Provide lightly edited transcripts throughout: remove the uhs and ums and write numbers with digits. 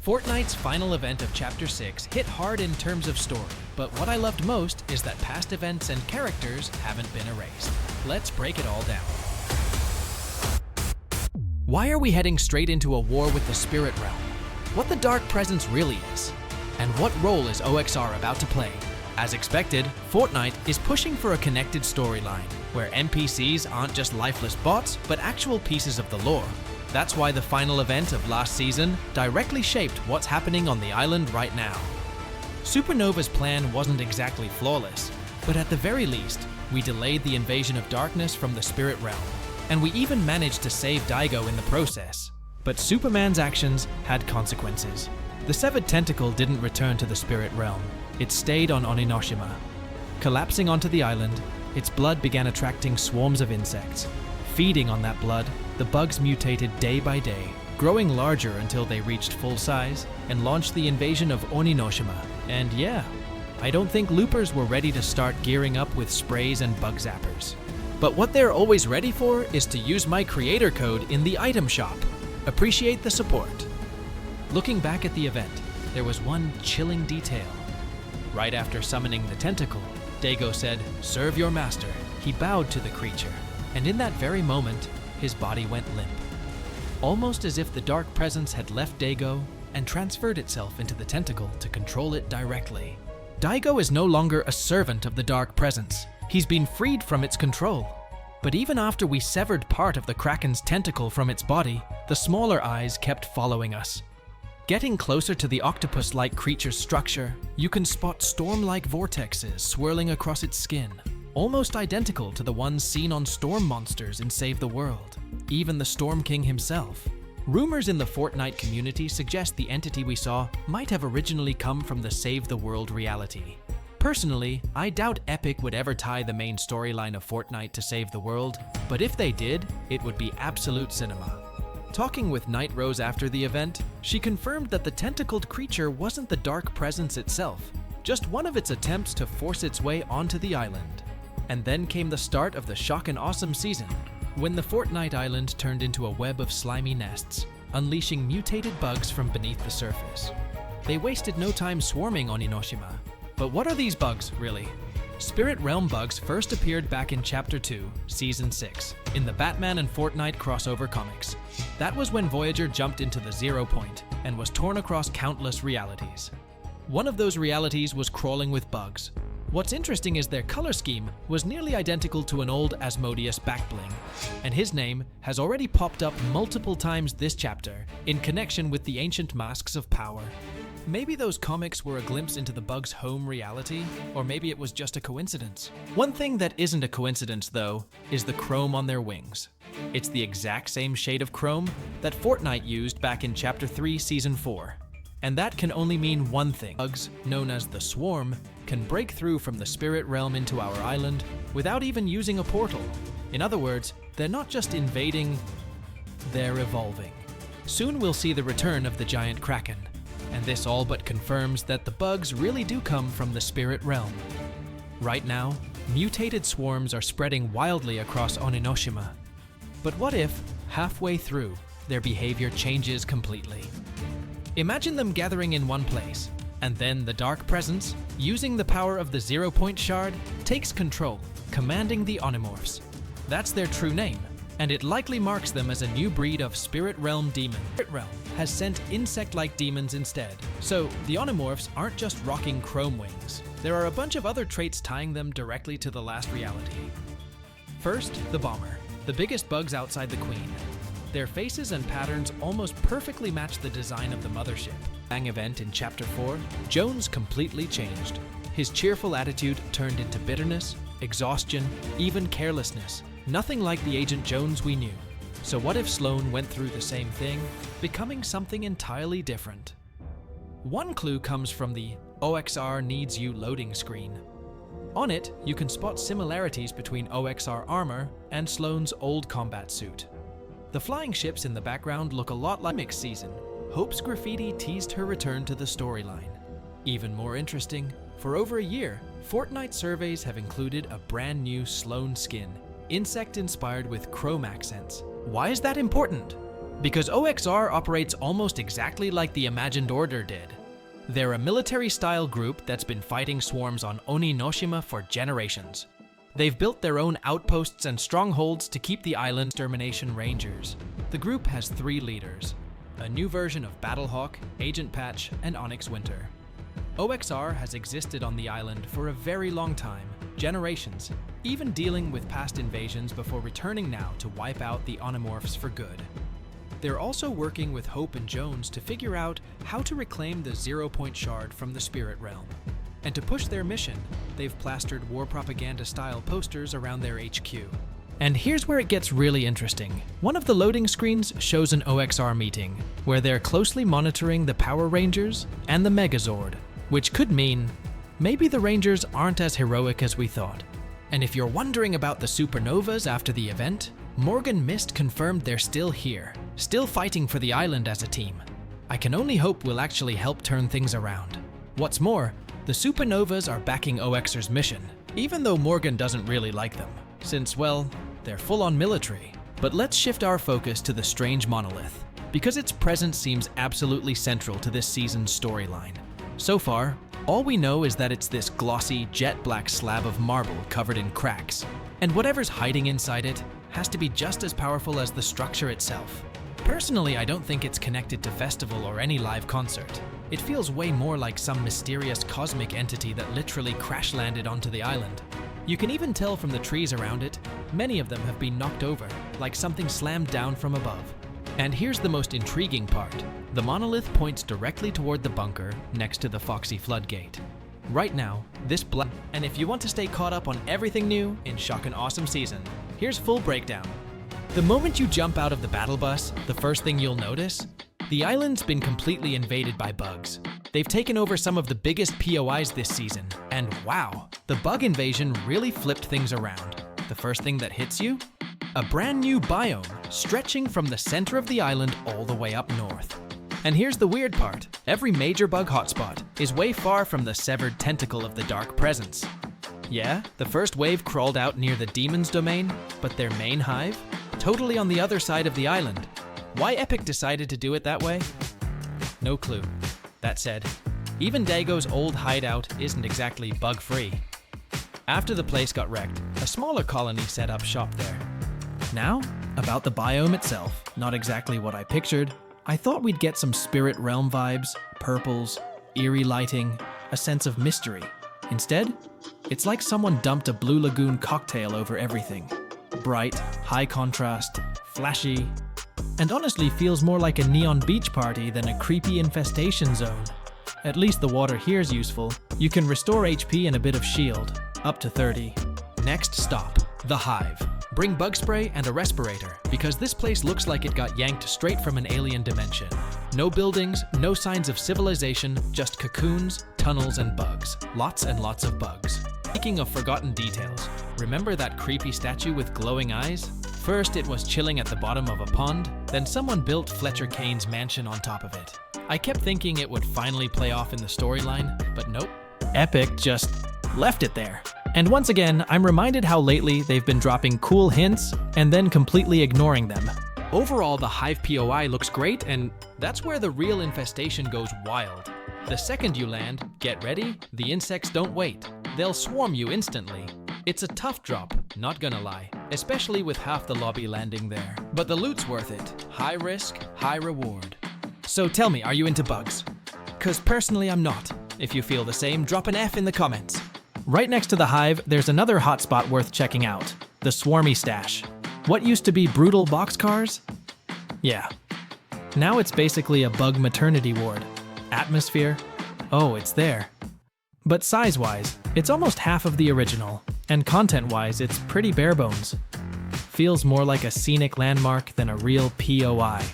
Fortnite's final event of Chapter 6 hit hard in terms of story, but what I loved most is that past events and characters haven't been erased. Let's break it all down. Why are we heading straight into a war with the Spirit Realm? What the Dark Presence really is? And what role is OXR about to play? As expected, Fortnite is pushing for a connected storyline, where NPCs aren't just lifeless bots, but actual pieces of the lore. That's why the final event of last season directly shaped what's happening on the island right now. Supernova's plan wasn't exactly flawless, but at the very least, we delayed the invasion of darkness from the Spirit Realm, and we even managed to save Daigo in the process. But Superman's actions had consequences. The severed tentacle didn't return to the Spirit Realm. It stayed on Oninoshima. Collapsing onto the island, its blood began attracting swarms of insects. Feeding on that blood, the bugs mutated day by day, growing larger until they reached full size and launched the invasion of Oninoshima. And yeah, I don't think loopers were ready to start gearing up with sprays and bug zappers. But what they're always ready for is to use my creator code in the item shop. Appreciate the support. Looking back at the event, there was one chilling detail. Right after summoning the tentacle, Daigo said, "Serve your master." He bowed to the creature, and in that very moment, his body went limp. Almost as if the Dark Presence had left Daigo and transferred itself into the tentacle to control it directly. Daigo is no longer a servant of the Dark Presence. He's been freed from its control. But even after we severed part of the Kraken's tentacle from its body, the smaller eyes kept following us. Getting closer to the octopus-like creature's structure, you can spot storm-like vortexes swirling across its skin, almost identical to the ones seen on storm monsters in Save the World, even the Storm King himself. Rumors in the Fortnite community suggest the entity we saw might have originally come from the Save the World reality. Personally, I doubt Epic would ever tie the main storyline of Fortnite to Save the World, but if they did, it would be absolute cinema. Talking with Night Rose after the event, she confirmed that the tentacled creature wasn't the Dark Presence itself, just one of its attempts to force its way onto the island. And then came the start of the shock and awesome season, when the Fortnite island turned into a web of slimy nests, unleashing mutated bugs from beneath the surface. They wasted no time swarming on Inoshima. But what are these bugs, really? Spirit Realm bugs first appeared back in Chapter 2, Season 6, in the Batman and Fortnite crossover comics. That was when Voyager jumped into the 0 point and was torn across countless realities. One of those realities was crawling with bugs. What's interesting is their color scheme was nearly identical to an old Asmodeus backbling, and his name has already popped up multiple times this chapter in connection with the ancient masks of power. Maybe those comics were a glimpse into the bug's home reality, or maybe it was just a coincidence. One thing that isn't a coincidence, though, is the chrome on their wings. It's the exact same shade of chrome that Fortnite used back in Chapter 3, Season 4. And that can only mean one thing. Bugs, known as the Swarm, can break through from the Spirit Realm into our island without even using a portal. In other words, they're not just invading, they're evolving. Soon we'll see the return of the giant Kraken. And this all but confirms that the bugs really do come from the Spirit Realm. Right now, mutated swarms are spreading wildly across Oninoshima. But what if, halfway through, their behavior changes completely? Imagine them gathering in one place, and then the Dark Presence, using the power of the 0 point shard, takes control, commanding the Onimorphs. That's their true name, and it likely marks them as a new breed of Spirit Realm demon. Spirit Realm has sent insect-like demons instead, so the Onimorphs aren't just rocking chrome wings. There are a bunch of other traits tying them directly to the last reality. First, the Bomber, the biggest bugs outside the Queen. Their faces and patterns almost perfectly match the design of the mothership. Bang event in Chapter 4, Jones completely changed. His cheerful attitude turned into bitterness, exhaustion, even carelessness. Nothing like the Agent Jones we knew. So what if Sloan went through the same thing, becoming something entirely different? One clue comes from the OXR needs you loading screen. On it, you can spot similarities between OXR armor and Sloan's old combat suit. The flying ships in the background look a lot like Mix season. Hope's graffiti teased her return to the storyline. Even more interesting, for over a year, Fortnite surveys have included a brand new Sloan skin, insect-inspired with chrome accents. Why is that important? Because OXR operates almost exactly like the Imagined Order did. They're a military-style group that's been fighting swarms on Oni-Noshima for generations. They've built their own outposts and strongholds to keep the island's extermination rangers. The group has 3 leaders, a new version of Battlehawk, Agent Patch, and Onyx Winter. OXR has existed on the island for a very long time, generations, even dealing with past invasions before returning now to wipe out the Onomorphs for good. They're also working with Hope and Jones to figure out how to reclaim the Zero-Point Shard from the Spirit Realm. And to push their mission, they've plastered war propaganda-style posters around their HQ. And here's where it gets really interesting. One of the loading screens shows an OXR meeting, where they're closely monitoring the Power Rangers and the Megazord, which could mean maybe the Rangers aren't as heroic as we thought. And if you're wondering about the supernovas after the event, Morgan Mist confirmed they're still here, still fighting for the island as a team. I can only hope we'll actually help turn things around. What's more, the supernovas are backing OXR's mission, even though Morgan doesn't really like them, since, well, they're full-on military. But let's shift our focus to the strange monolith, because its presence seems absolutely central to this season's storyline. So far, all we know is that it's this glossy, jet-black slab of marble covered in cracks, and whatever's hiding inside it has to be just as powerful as the structure itself. Personally, I don't think it's connected to festival or any live concert. It feels way more like some mysterious cosmic entity that literally crash-landed onto the island. You can even tell from the trees around it, many of them have been knocked over, like something slammed down from above. And here's the most intriguing part. The monolith points directly toward the bunker next to the Foxy Floodgate. Right now, and if you want to stay caught up on everything new in Shock and Awesome Season, here's full breakdown. The moment you jump out of the battle bus, the first thing you'll notice? The island's been completely invaded by bugs. They've taken over some of the biggest POIs this season, and wow, the bug invasion really flipped things around. The first thing that hits you? A brand new biome stretching from the center of the island all the way up north. And here's the weird part. Every major bug hotspot is way far from the severed tentacle of the Dark Presence. Yeah, the first wave crawled out near the Demon's domain, but their main hive? Totally on the other side of the island. Why Epic decided to do it that way? No clue. That said, even Dago's old hideout isn't exactly bug-free. After the place got wrecked, a smaller colony set up shop there. Now, about the biome itself, not exactly what I pictured. I thought we'd get some Spirit Realm vibes, purples, eerie lighting, a sense of mystery. Instead, it's like someone dumped a Blue Lagoon cocktail over everything. Bright, high contrast, flashy, and honestly feels more like a neon beach party than a creepy infestation zone. At least the water here's useful. You can restore HP and a bit of shield, up to 30. Next stop, the Hive. Bring bug spray and a respirator, because this place looks like it got yanked straight from an alien dimension. No buildings, no signs of civilization, just cocoons, tunnels, and bugs. Lots and lots of bugs. Speaking of forgotten details, remember that creepy statue with glowing eyes? First it was chilling at the bottom of a pond, then someone built Fletcher Kane's mansion on top of it. I kept thinking it would finally play off in the storyline, but nope. Epic just left it there. And once again, I'm reminded how lately they've been dropping cool hints and then completely ignoring them. Overall, the Hive POI looks great, and that's where the real infestation goes wild. The second you land, get ready, the insects don't wait. They'll swarm you instantly. It's a tough drop, not gonna lie, especially with half the lobby landing there. But the loot's worth it. High risk, high reward. So tell me, are you into bugs? 'Cause personally I'm not. If you feel the same, drop an F in the comments. Right next to the Hive, there's another hotspot worth checking out, the Swarmy Stash. What used to be brutal boxcars? Yeah. Now it's basically a bug maternity ward. Atmosphere? Oh, it's there. But size-wise, it's almost half of the original, and content-wise, it's pretty bare bones. Feels more like a scenic landmark than a real POI.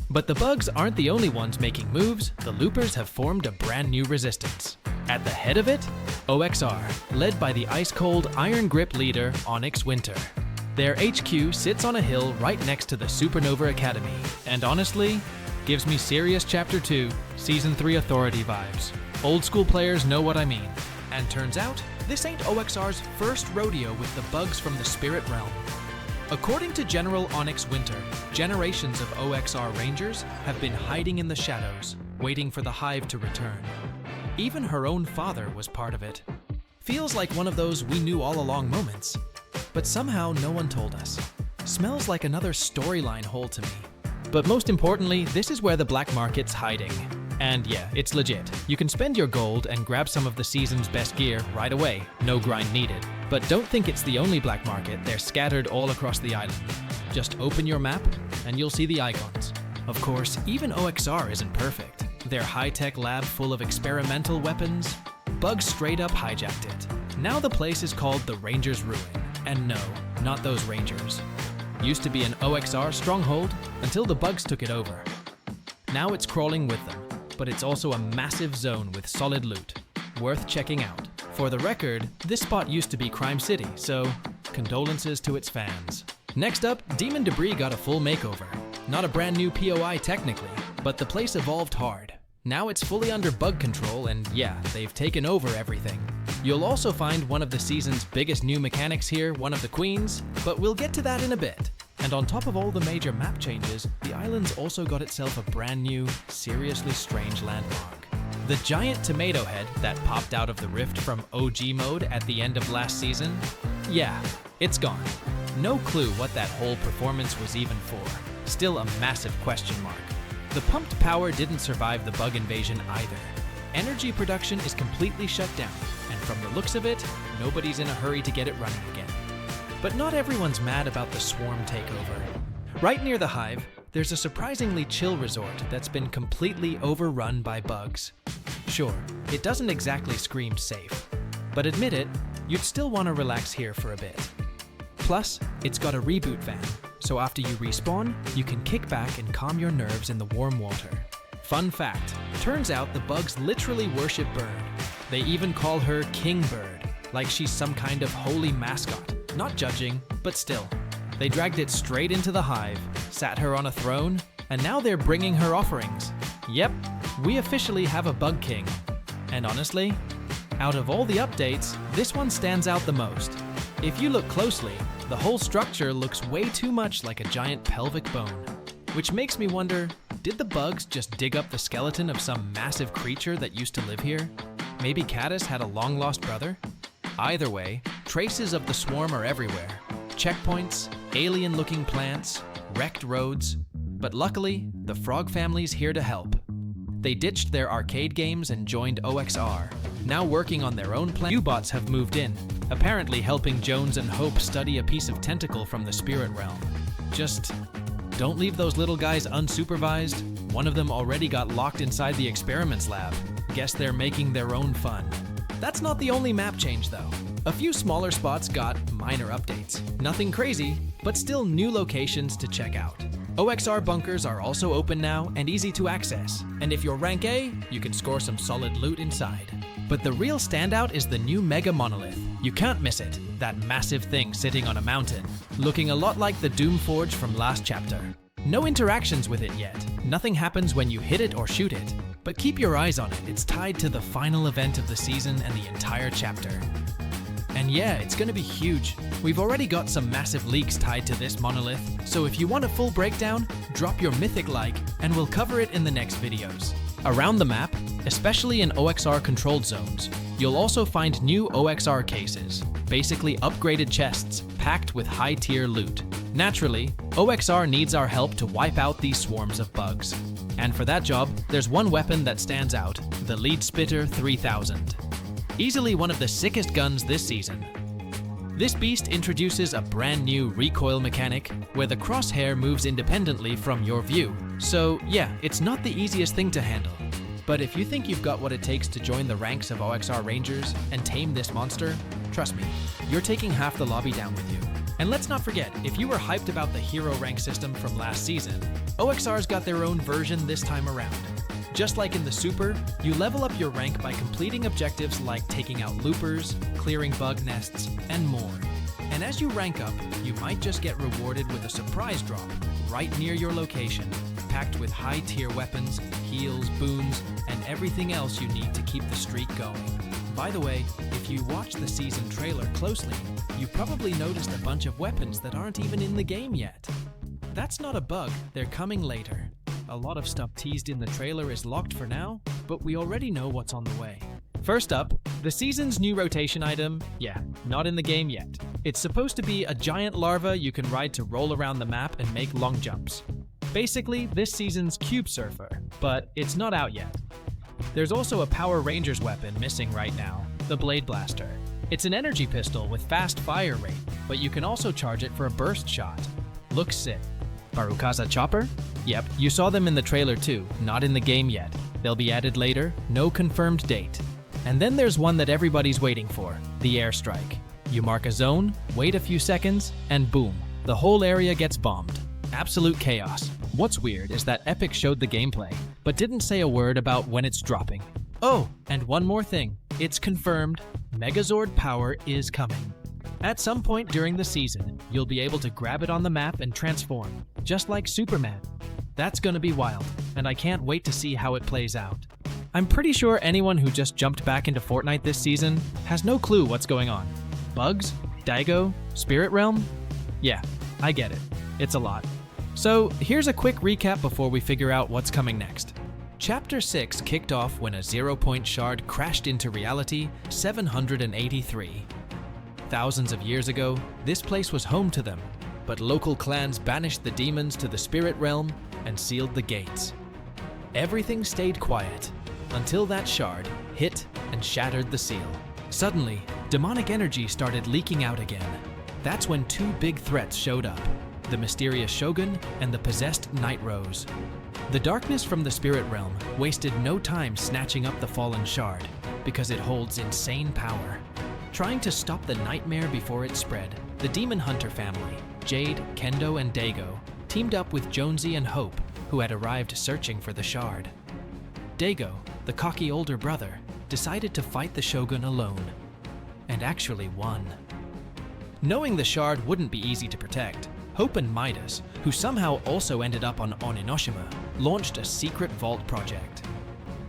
But the bugs aren't the only ones making moves. The loopers have formed a brand new resistance. At the head of it, OXR, led by the ice-cold Iron Grip leader, Onyx Winter. Their HQ sits on a hill right next to the Supernova Academy, and honestly, gives me serious Chapter 2, Season 3 Authority vibes. Old school players know what I mean. And turns out, this ain't OXR's first rodeo with the bugs from the Spirit Realm. According to General Onyx Winter, generations of OXR Rangers have been hiding in the shadows, waiting for the hive to return. Even her own father was part of it. Feels like one of those we knew all along moments. But somehow no one told us. Smells like another storyline hole to me. But most importantly, this is where the black market's hiding. And yeah, it's legit. You can spend your gold and grab some of the season's best gear right away, no grind needed. But don't think it's the only black market, they're scattered all across the island. Just open your map and you'll see the icons. Of course, even OXR isn't perfect. Their high-tech lab full of experimental weapons, bugs straight up hijacked it. Now the place is called the Rangers' Ruin. And no, not those Rangers. Used to be an OXR stronghold until the bugs took it over. Now it's crawling with them, but it's also a massive zone with solid loot. Worth checking out. For the record, this spot used to be Crime City, so condolences to its fans. Next up, Demon Debris got a full makeover. Not a brand new POI technically, but the place evolved hard. Now it's fully under bug control and yeah, they've taken over everything. You'll also find one of the season's biggest new mechanics here, one of the queens, but we'll get to that in a bit. And on top of all the major map changes, the island's also got itself a brand new, seriously strange landmark. The giant tomato head that popped out of the rift from OG mode at the end of last season? Yeah, it's gone. No clue what that whole performance was even for. Still a massive question mark. The pumped power didn't survive the bug invasion either. Energy production is completely shut down, and from the looks of it, nobody's in a hurry to get it running again. But not everyone's mad about the swarm takeover. Right near the hive, there's a surprisingly chill resort that's been completely overrun by bugs. Sure, it doesn't exactly scream safe, but admit it, you'd still want to relax here for a bit. Plus, it's got a reboot van, so after you respawn, you can kick back and calm your nerves in the warm water. Fun fact, turns out the bugs literally worship Bird. They even call her King Bird, like she's some kind of holy mascot. Not judging, but still. They dragged it straight into the hive, sat her on a throne, and now they're bringing her offerings. Yep, we officially have a bug king. And honestly, out of all the updates, this one stands out the most. If you look closely, the whole structure looks way too much like a giant pelvic bone. Which makes me wonder, did the bugs just dig up the skeleton of some massive creature that used to live here? Maybe Caddis had a long-lost brother? Either way, traces of the swarm are everywhere. Checkpoints, alien-looking plants, wrecked roads. But luckily, the frog family's here to help. They ditched their arcade games and joined OXR. Now working on their own plan, U-bots have moved in, apparently helping Jones and Hope study a piece of tentacle from the spirit realm. Just don't leave those little guys unsupervised. One of them already got locked inside the experiments lab. Guess they're making their own fun. That's not the only map change though. A few smaller spots got minor updates. Nothing crazy, but still new locations to check out. OXR bunkers are also open now and easy to access. And if you're rank A, you can score some solid loot inside. But the real standout is the new Mega Monolith. You can't miss it, that massive thing sitting on a mountain, looking a lot like the Doom Forge from last chapter. No interactions with it yet. Nothing happens when you hit it or shoot it. But keep your eyes on it, it's tied to the final event of the season and the entire chapter. And yeah, it's gonna be huge. We've already got some massive leaks tied to this monolith, so if you want a full breakdown, drop your mythic like, and we'll cover it in the next videos. Around the map, especially in OXR controlled zones, you'll also find new OXR cases, basically upgraded chests packed with high-tier loot. Naturally, OXR needs our help to wipe out these swarms of bugs. And for that job, there's one weapon that stands out, the Lead Spitter 3000. Easily one of the sickest guns this season. This beast introduces a brand new recoil mechanic where the crosshair moves independently from your view. So yeah, it's not the easiest thing to handle. But if you think you've got what it takes to join the ranks of OXR Rangers and tame this monster, trust me, you're taking half the lobby down with you. And let's not forget, if you were hyped about the hero rank system from last season, OXR's got their own version this time around. Just like in the Super, you level up your rank by completing objectives like taking out loopers, clearing bug nests, and more. And as you rank up, you might just get rewarded with a surprise drop right near your location, packed with high-tier weapons, heals, boons, and everything else you need to keep the streak going. By the way, if you watch the season trailer closely, you've probably noticed a bunch of weapons that aren't even in the game yet. That's not a bug, they're coming later. A lot of stuff teased in the trailer is locked for now, but we already know what's on the way. First up, the season's new rotation item, not in the game yet. It's supposed to be a giant larva you can ride to roll around the map and make long jumps. Basically, this season's Cube Surfer, but it's not out yet. There's also a Power Rangers weapon missing right now, the Blade Blaster. It's an energy pistol with fast fire rate, but you can also charge it for a burst shot. Looks sick. Fortnite Chapter? Yep, you saw them in the trailer too, not in the game yet. They'll be added later, no confirmed date. And then there's one that everybody's waiting for, the airstrike. You mark a zone, wait a few seconds, and boom, the whole area gets bombed. Absolute chaos. What's weird is that Epic showed the gameplay, but didn't say a word about when it's dropping. Oh, and one more thing. It's confirmed, Megazord power is coming. At some point during the season, you'll be able to grab it on the map and transform, just like Superman. That's gonna be wild, and I can't wait to see how it plays out. I'm pretty sure anyone who just jumped back into Fortnite this season has no clue what's going on. Bugs? Daigo? Spirit Realm? Yeah, I get it. It's a lot. So here's a quick recap before we figure out what's coming next. Chapter 6 kicked off when a zero-point shard crashed into reality 783. Thousands of years ago, this place was home to them, but local clans banished the demons to the Spirit Realm and sealed the gates. Everything stayed quiet until that shard hit and shattered the seal. Suddenly, demonic energy started leaking out again. That's when two big threats showed up, the mysterious Shogun and the possessed Night Rose. The darkness from the Spirit Realm wasted no time snatching up the fallen shard, because it holds insane power. Trying to stop the nightmare before it spread, the Demon Hunter family, Jade, Kendo, and Daigo, teamed up with Jonesy and Hope, who had arrived searching for the shard. Daigo, the cocky older brother, decided to fight the Shogun alone, and actually won. Knowing the shard wouldn't be easy to protect, Hope and Midas, who somehow also ended up on Oninoshima, launched a secret vault project.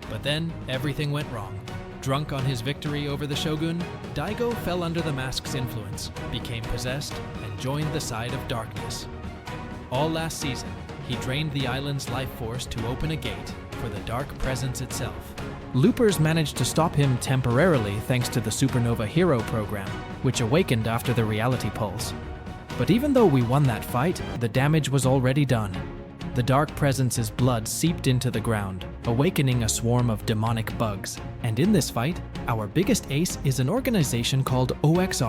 But then, everything went wrong. Drunk on his victory over the Shogun, Daigo fell under the mask's influence, became possessed, and joined the side of darkness. All last season, he drained the island's life force to open a gate for the dark presence itself. Loopers managed to stop him temporarily thanks to the Supernova Hero program, which awakened after the reality pulse. But even though we won that fight, the damage was already done. The dark presence's blood seeped into the ground, awakening a swarm of demonic bugs. And in this fight, our biggest ace is an organization called OXR.